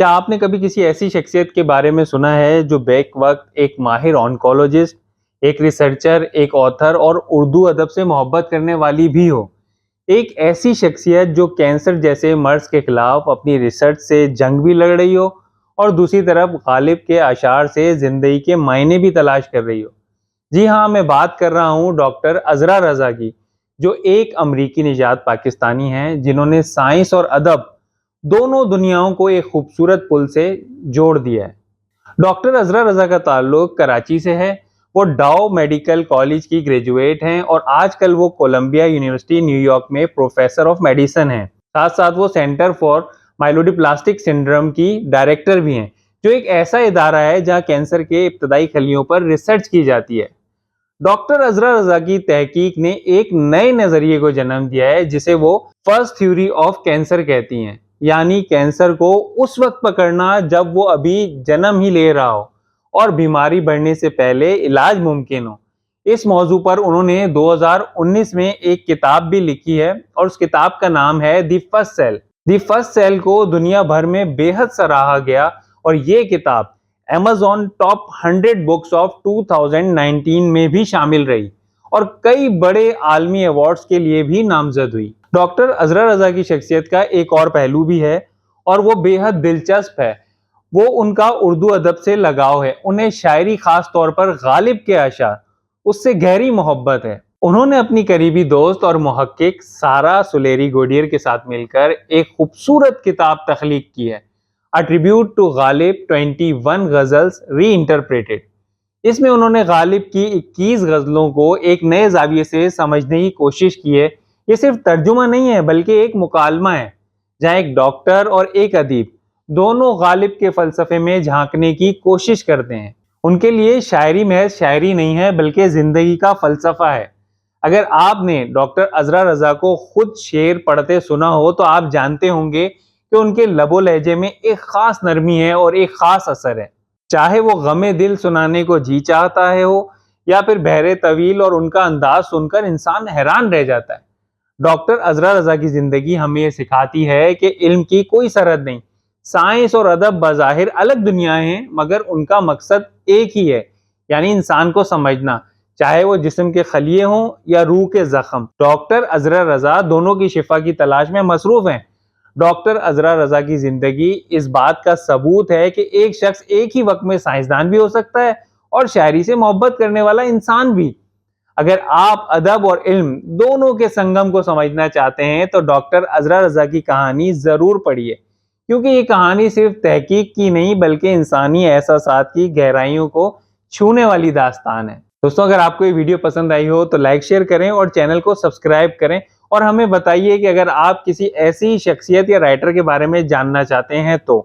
کیا آپ نے کبھی کسی ایسی شخصیت کے بارے میں سنا ہے جو بیک وقت ایک ماہر آنکولوجسٹ، ایک ریسرچر، ایک آتھر اور اردو ادب سے محبت کرنے والی بھی ہو؟ ایک ایسی شخصیت جو کینسر جیسے مرض کے خلاف اپنی ریسرچ سے جنگ بھی لڑ رہی ہو اور دوسری طرف غالب کے اشعار سے زندگی کے معنی بھی تلاش کر رہی ہو۔ جی ہاں، میں بات کر رہا ہوں ڈاکٹر عذرا رضا کی، جو ایک امریکی نژاد پاکستانی ہیں جنہوں نے سائنس اور ادب دونوں دنیاؤں کو ایک خوبصورت پل سے جوڑ دیا ہے۔ ڈاکٹر عذرا رضا کا تعلق کراچی سے ہے۔ وہ ڈاؤ میڈیکل کالج کی گریجویٹ ہیں اور آج کل وہ کولمبیا یونیورسٹی نیو یارک میں پروفیسر آف میڈیسن ہیں۔ ساتھ ساتھ وہ سینٹر فار مائلوڈیپلاسٹک سنڈروم کی ڈائریکٹر بھی ہیں، جو ایک ایسا ادارہ ہے جہاں کینسر کے ابتدائی خلیوں پر ریسرچ کی جاتی ہے۔ ڈاکٹر عذرا رضا کی تحقیق نے ایک نئے نظریے کو جنم دیا ہے جسے وہ فرسٹ تھیوری آف کینسر کہتی ہیں، یعنی کینسر کو اس وقت پکڑنا جب وہ ابھی جنم ہی لے رہا ہو اور بیماری بڑھنے سے پہلے علاج ممکن ہو۔ اس موضوع پر انہوں نے 2019 میں ایک کتاب بھی لکھی ہے اور اس کتاب کا نام ہے the first cell. The first cell کو دنیا بھر میں بے حد سراہا گیا اور یہ کتاب Amazon ٹاپ 100 بکس آف 2019 میں بھی شامل رہی اور کئی بڑے عالمی ایوارڈز کے لیے بھی نامزد ہوئی۔ ڈاکٹر عذرا رضا کی شخصیت کا ایک اور پہلو بھی ہے اور وہ بے حد دلچسپ ہے۔ وہ ان کا اردو ادب سے لگاؤ ہے۔ انہیں شاعری، خاص طور پر غالب کے اشعار، اس سے گہری محبت ہے۔ انہوں نے اپنی قریبی دوست اور محقق سارا سلیری گوڈیر کے ساتھ مل کر ایک خوبصورت کتاب تخلیق کی ہے، A Tribute to Ghalib 21 ghazals re interpreted. اس میں انہوں نے غالب کی 21 غزلوں کو ایک نئے زاویے سے سمجھنے کی کوشش کی ہے۔ یہ صرف ترجمہ نہیں ہے بلکہ ایک مکالمہ ہے جہاں ایک ڈاکٹر اور ایک ادیب دونوں غالب کے فلسفے میں جھانکنے کی کوشش کرتے ہیں۔ ان کے لیے شاعری محض شاعری نہیں ہے بلکہ زندگی کا فلسفہ ہے۔ اگر آپ نے ڈاکٹر عذرا رضا کو خود شعر پڑھتے سنا ہو تو آپ جانتے ہوں گے کہ ان کے لب و لہجے میں ایک خاص نرمی ہے اور ایک خاص اثر ہے، چاہے وہ غم دل سنانے کو جی چاہتا ہے ہو یا پھر بحر طویل، اور ان کا انداز سن کر انسان حیران رہ جاتا ہے۔ ڈاکٹر عذرا رضا کی زندگی ہمیں یہ سکھاتی ہے کہ علم کی کوئی سرحد نہیں۔ سائنس اور ادب بظاہر الگ دنیایں ہیں مگر ان کا مقصد ایک ہی ہے، یعنی انسان کو سمجھنا، چاہے وہ جسم کے خلیے ہوں یا روح کے زخم۔ ڈاکٹر عذرا رضا دونوں کی شفا کی تلاش میں مصروف ہیں۔ ڈاکٹر عذرا رضا کی زندگی اس بات کا ثبوت ہے کہ ایک شخص ایک ہی وقت میں سائنسدان بھی ہو سکتا ہے اور شاعری سے محبت کرنے والا انسان بھی۔ اگر آپ ادب اور علم دونوں کے سنگم کو سمجھنا چاہتے ہیں تو ڈاکٹر عذرا رضا کی کہانی ضرور پڑھیے، کیونکہ یہ کہانی صرف تحقیق کی نہیں بلکہ انسانی احساسات کی گہرائیوں کو چھونے والی داستان ہے۔ دوستوں، اگر آپ کو یہ ویڈیو پسند آئی ہو تو لائک شیئر کریں اور چینل کو سبسکرائب کریں، اور ہمیں بتائیے کہ اگر آپ کسی ایسی شخصیت یا رائٹر کے بارے میں جاننا چاہتے ہیں تو